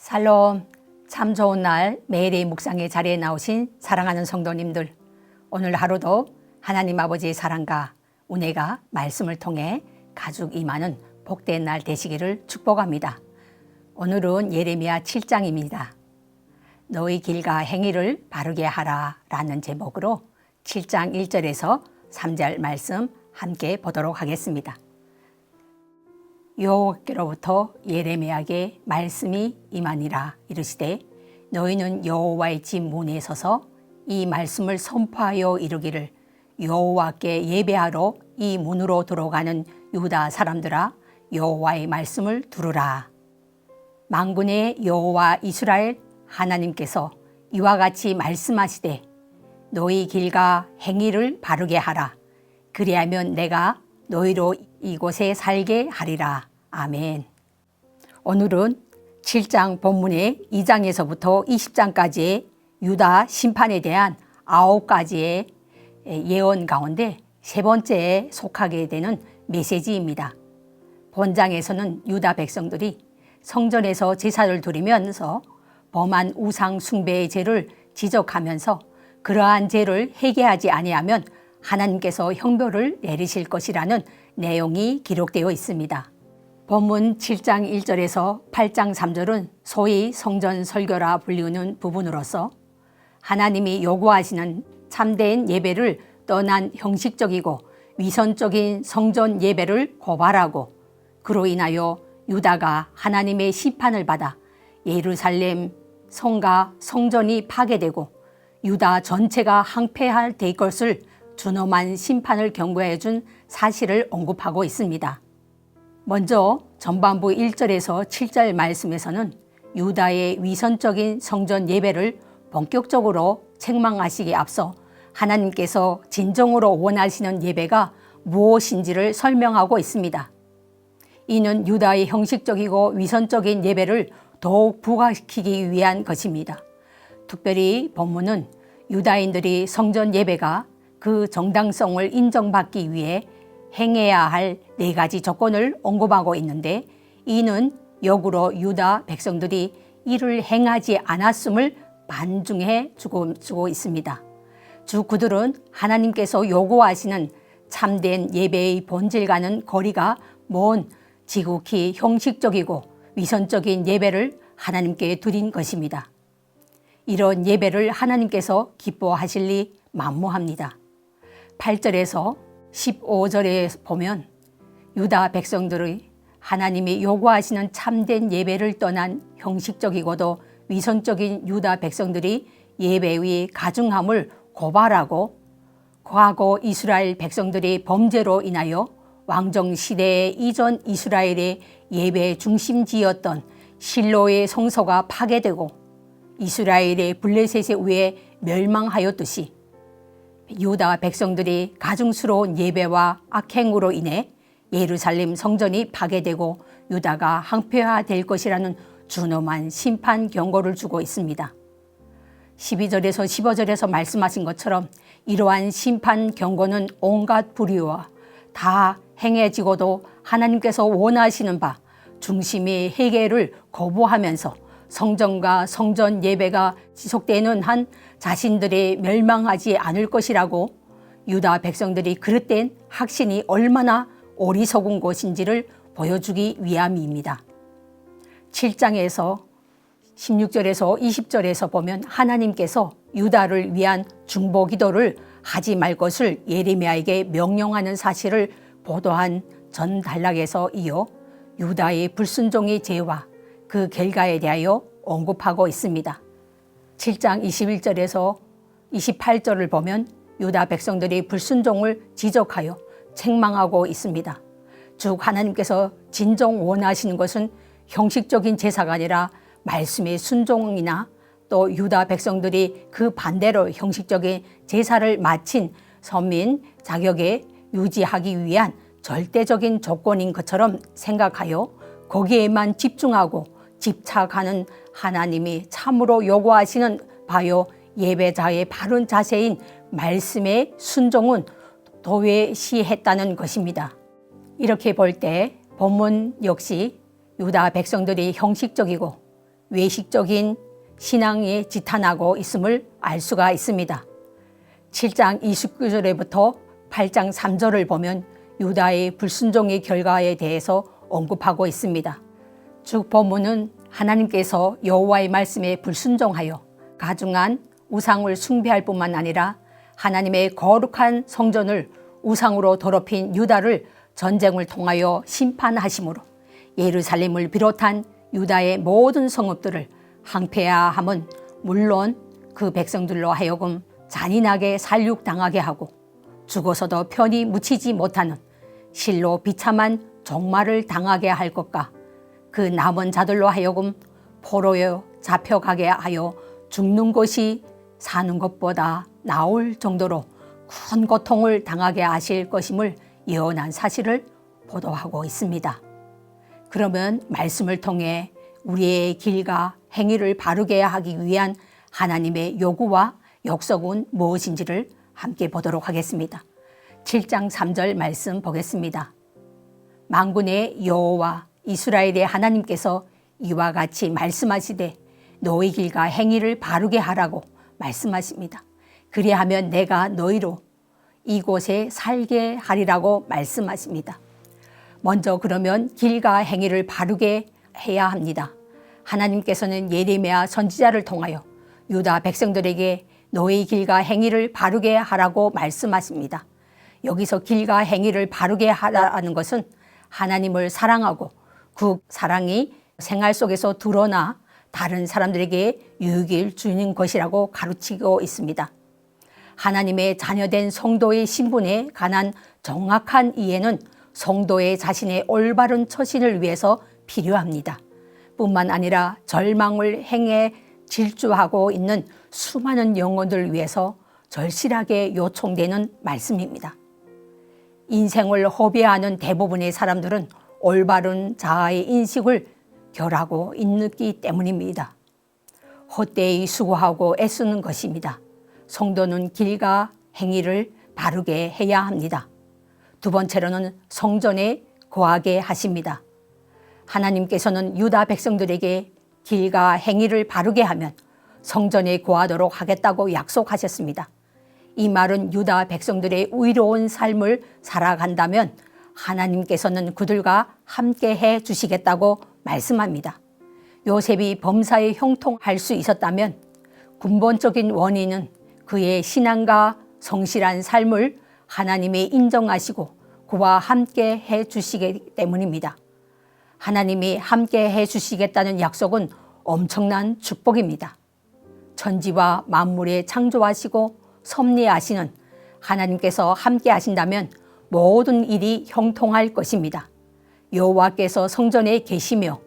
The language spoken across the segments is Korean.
샬롬, 참 좋은 날 매일의 묵상의 자리에 나오신 사랑하는 성도님들, 오늘 하루도 하나님 아버지의 사랑과 은혜가 말씀을 통해 가죽 임하는 복된 날 되시기를 축복합니다. 오늘은 예레미야 7장입니다. 너희 길과 행위를 바르게 하라 라는 제목으로 7장 1절에서 3절 말씀 함께 보도록 하겠습니다. 여호와께로부터 예레미야에게 말씀이 임하니라. 이르시되 너희는 여호와의 집 문에 서서 이 말씀을 선포하여 이르기를, 여호와께 예배하러 이 문으로 들어가는 유다 사람들아, 여호와의 말씀을 들으라. 만군의 여호와 이스라엘 하나님께서 이와 같이 말씀하시되 너희 길과 행위를 바르게 하라. 그리하면 내가 너희로 이곳에 살게 하리라. 아멘. 오늘은 7장 본문의 2장에서부터 20장까지의 유다 심판에 대한 9가지의 예언 가운데 세 번째에 속하게 되는 메시지입니다. 본장에서는 유다 백성들이 성전에서 제사를 드리면서 범한 우상 숭배의 죄를 지적하면서 그러한 죄를 회개하지 아니하면 하나님께서 형벌을 내리실 것이라는 내용이 기록되어 있습니다. 본문 7장 1절에서 8장 3절은 소위 성전 설교라 불리우는 부분으로서 하나님이 요구하시는 참된 예배를 떠난 형식적이고 위선적인 성전 예배를 고발하고, 그로 인하여 유다가 하나님의 심판을 받아 예루살렘 성과 성전이 파괴되고 유다 전체가 항폐할 될 것을 준엄한 심판을 경고해 준 사실을 언급하고 있습니다. 먼저 전반부 1절에서 7절 말씀에서는 유다의 위선적인 성전 예배를 본격적으로 책망하시기에 앞서 하나님께서 진정으로 원하시는 예배가 무엇인지를 설명하고 있습니다. 이는 유다의 형식적이고 위선적인 예배를 더욱 부각시키기 위한 것입니다. 특별히 본문은 유다인들이 성전 예배가 그 정당성을 인정받기 위해 행해야 할 4가지 조건을 언급하고 있는데, 이는 역으로 유다 백성들이 이를 행하지 않았음을 반증해 주고 있습니다. 그들은 하나님께서 요구하시는 참된 예배의 본질과는 거리가 먼 지극히 형식적이고 위선적인 예배를 하나님께 드린 것입니다. 이런 예배를 하나님께서 기뻐하실 리 만무합니다. 8절에서 15절에 보면 유다 백성들의 하나님이 요구하시는 참된 예배를 떠난 형식적이고도 위선적인 유다 백성들이 예배의 가증함을 고발하고, 과거 이스라엘 백성들이 범죄로 인하여 왕정시대의 이전 이스라엘의 예배 중심지였던 실로의 성소가 파괴되고 이스라엘의 블레셋에 의해 멸망하였듯이 유다 백성들이 가증스러운 예배와 악행으로 인해 예루살렘 성전이 파괴되고 유다가 항폐화될 것이라는 준엄한 심판 경고를 주고 있습니다. 12절에서 15절에서 말씀하신 것처럼 이러한 심판 경고는 온갖 불의와 다 행해지고도 하나님께서 원하시는 바 중심의 회개를 거부하면서 성전과 성전 예배가 지속되는 한 자신들이 멸망하지 않을 것이라고 유다 백성들이 그릇된 확신이 얼마나 어리석은 것인지를 보여주기 위함입니다. 7장에서 16절에서 20절에서 보면 하나님께서 유다를 위한 중보 기도를 하지 말 것을 예레미야에게 명령하는 사실을 보도한 전 단락에서 이어 유다의 불순종의 죄와 그 결과에 대하여 언급하고 있습니다. 7장 21절에서 28절을 보면 유다 백성들이 불순종을 지적하여 책망하고 있습니다. 즉 하나님께서 진정 원하시는 것은 형식적인 제사가 아니라 말씀의 순종이나 또 유다 백성들이 그 반대로 형식적인 제사를 마친 선민 자격에 유지하기 위한 절대적인 조건인 것처럼 생각하여 거기에만 집중하고 집착하는 하나님이 참으로 요구하시는 바요 예배자의 바른 자세인 말씀의 순종은 도외시했다는 것입니다. 이렇게 볼 때 본문 역시 유다 백성들이 형식적이고 외식적인 신앙에 지탄하고 있음을 알 수가 있습니다. 7장 29절에부터 8장 3절을 보면 유다의 불순종의 결과에 대해서 언급하고 있습니다. 쭉 본문은 하나님께서 여호와의 말씀에 불순종하여 가증한 우상을 숭배할 뿐만 아니라 하나님의 거룩한 성전을 우상으로 더럽힌 유다를 전쟁을 통하여 심판하심으로 예루살렘을 비롯한 유다의 모든 성읍들을 항폐하함은 물론 그 백성들로 하여금 잔인하게 살육당하게 하고 죽어서도 편히 묻히지 못하는 실로 비참한 종말을 당하게 할 것과 그 남은 자들로 하여금 포로에 잡혀가게 하여 죽는 것이 사는 것보다 나을 정도로 큰 고통을 당하게 하실 것임을 예언한 사실을 보도하고 있습니다. 그러면 말씀을 통해 우리의 길과 행위를 바르게 하기 위한 하나님의 요구와 약속은 무엇인지를 함께 보도록 하겠습니다. 7장 3절 말씀 보겠습니다. 만군의 여호와 이스라엘의 하나님께서 이와 같이 말씀하시되 너희 길과 행위를 바르게 하라고 말씀하십니다. 그리하면 내가 너희로 이곳에 살게 하리라고 말씀하십니다. 먼저 그러면 길과 행위를 바르게 해야 합니다. 하나님께서는 예레미야 선지자를 통하여 유다 백성들에게 너희 길과 행위를 바르게 하라고 말씀하십니다. 여기서 길과 행위를 바르게 하라는 것은 하나님을 사랑하고 그 사랑이 생활 속에서 드러나 다른 사람들에게 유익을 주는 것이라고 가르치고 있습니다. 하나님의 자녀된 성도의 신분에 관한 정확한 이해는 성도의 자신의 올바른 처신을 위해서 필요합니다. 뿐만 아니라 절망을 행해 질주하고 있는 수많은 영혼들을 위해서 절실하게 요청되는 말씀입니다. 인생을 허비하는 대부분의 사람들은 올바른 자아의 인식을 결하고 있기 때문입니다. 헛되이 수고하고 애쓰는 것입니다. 성도는 길과 행위를 바르게 해야 합니다. 두 번째로는 성전에 거하게 하십니다. 하나님께서는 유다 백성들에게 길과 행위를 바르게 하면 성전에 거하도록 하겠다고 약속하셨습니다. 이 말은 유다 백성들의 의로운 삶을 살아간다면 하나님께서는 그들과 함께 해 주시겠다고 말씀합니다. 요셉이 범사에 형통할 수 있었다면 근본적인 원인은 그의 신앙과 성실한 삶을 하나님이 인정하시고 그와 함께 해 주시기 때문입니다. 하나님이 함께 해 주시겠다는 약속은 엄청난 축복입니다. 천지와 만물에 창조하시고 섭리하시는 하나님께서 함께 하신다면 모든 일이 형통할 것입니다. 여호와께서 성전에 계시며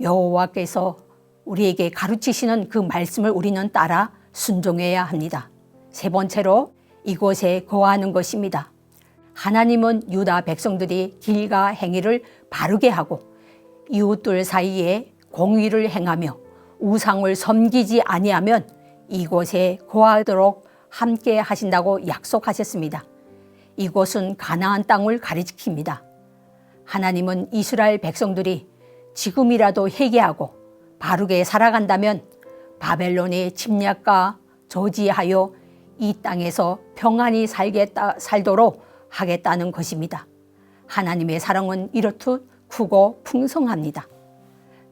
여호와께서 우리에게 가르치시는 그 말씀을 우리는 따라 순종해야 합니다. 세 번째로 이곳에 거하는 것입니다. 하나님은 유다 백성들이 길과 행위를 바르게 하고 이웃들 사이에 공의를 행하며 우상을 섬기지 아니하면 이곳에 거하도록 함께 하신다고 약속하셨습니다. 이곳은 가나안 땅을 가리킵니다. 하나님은 이스라엘 백성들이 지금이라도 회개하고 바르게 살아간다면 바벨론의 침략과 저지하여 이 땅에서 평안히 살도록 하겠다는 것입니다. 하나님의 사랑은 이렇듯 크고 풍성합니다.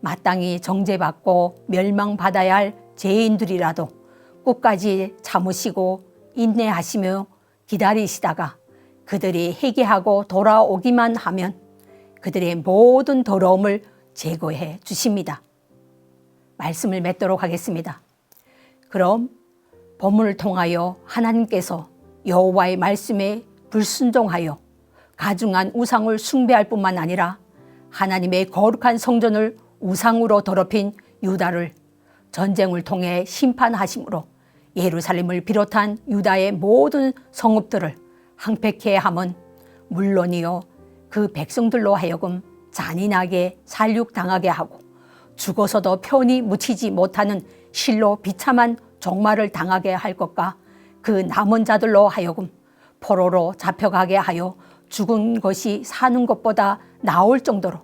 마땅히 정죄받고 멸망받아야 할 죄인들이라도 끝까지 참으시고 인내하시며 기다리시다가 그들이 회개하고 돌아오기만 하면 그들의 모든 더러움을 제거해 주십니다. 말씀을 맺도록 하겠습니다. 그럼 본문을 통하여 하나님께서 여호와의 말씀에 불순종하여 가증한 우상을 숭배할 뿐만 아니라 하나님의 거룩한 성전을 우상으로 더럽힌 유다를 전쟁을 통해 심판하심으로 예루살렘을 비롯한 유다의 모든 성읍들을 항폐케 함은 물론이요 그 백성들로 하여금 잔인하게 살육당하게 하고 죽어서도 편히 묻히지 못하는 실로 비참한 종말을 당하게 할 것과 그 남은 자들로 하여금 포로로 잡혀가게 하여 죽은 것이 사는 것보다 나을 정도로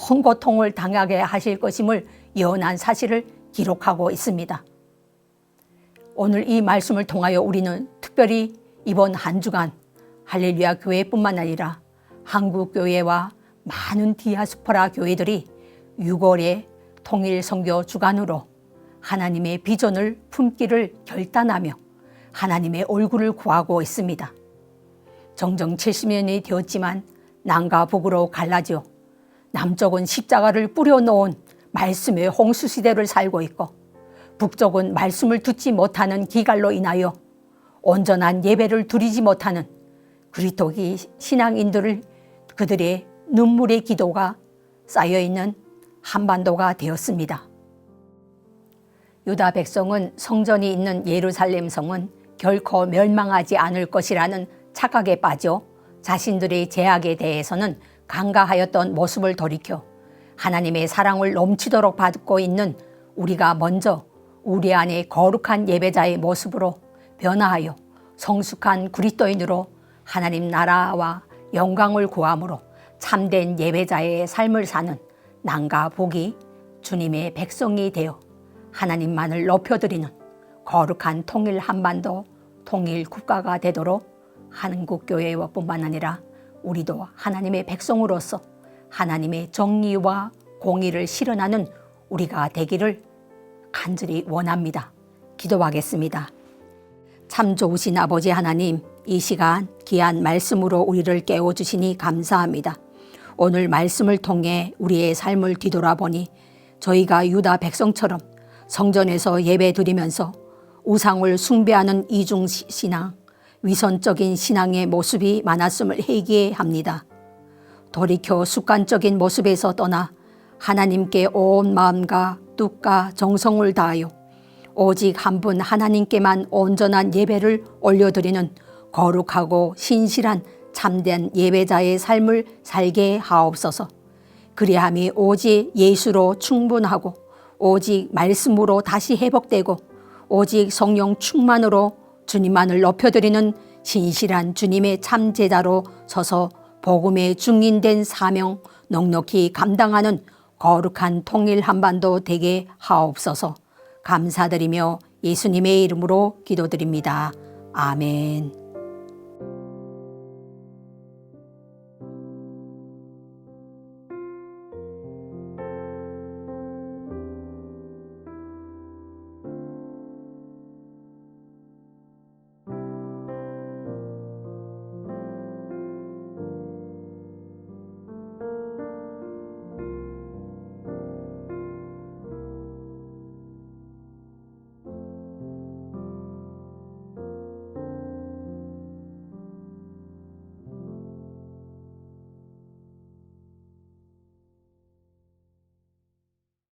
큰 고통을 당하게 하실 것임을 예언한 사실을 기록하고 있습니다. 오늘 이 말씀을 통하여 우리는 특별히 이번 한 주간 할렐루야 교회뿐만 아니라 한국 교회와 많은 디아스포라 교회들이 6월에 통일 선교 주간으로 하나님의 비전을 품기를 결단하며 하나님의 얼굴을 구하고 있습니다. 정정 70년이 되었지만 남과 북으로 갈라져 남쪽은 십자가를 뿌려놓은 말씀의 홍수시대를 살고 있고 북쪽은 말씀을 듣지 못하는 기갈로 인하여 온전한 예배를 드리지 못하는 그리스도기 신앙인들을 그들의 눈물의 기도가 쌓여있는 한반도가 되었습니다. 유다 백성은 성전이 있는 예루살렘 성은 결코 멸망하지 않을 것이라는 착각에 빠져 자신들의 죄악에 대해서는 간과하였던 모습을 돌이켜 하나님의 사랑을 넘치도록 받고 있는 우리가 먼저 우리 안에 거룩한 예배자의 모습으로 변화하여 성숙한 그리스도인으로 하나님 나라와 영광을 구함으로 참된 예배자의 삶을 사는 남과 북이 주님의 백성이 되어 하나님만을 높여드리는 거룩한 통일 한반도 통일 국가가 되도록 한국교회와 뿐만 아니라 우리도 하나님의 백성으로서 하나님의 정의와 공의를 실현하는 우리가 되기를 간절히 원합니다. 기도하겠습니다. 참 좋으신 아버지 하나님, 이 시간 귀한 말씀으로 우리를 깨워주시니 감사합니다. 오늘 말씀을 통해 우리의 삶을 뒤돌아보니 저희가 유다 백성처럼 성전에서 예배 드리면서 우상을 숭배하는 이중신앙, 위선적인 신앙의 모습이 많았음을 회개합니다. 돌이켜 습관적인 모습에서 떠나 하나님께 온 마음과 뜻과 정성을 다하여 오직 한 분 하나님께만 온전한 예배를 올려드리는 거룩하고 신실한 참된 예배자의 삶을 살게 하옵소서. 그리함이 오직 예수로 충분하고 오직 말씀으로 다시 회복되고 오직 성령 충만으로 주님만을 높여드리는 신실한 주님의 참 제자로 서서 복음의 증인된 사명 넉넉히 감당하는 거룩한 통일 한반도 되게 하옵소서. 감사드리며 예수님의 이름으로 기도드립니다. 아멘.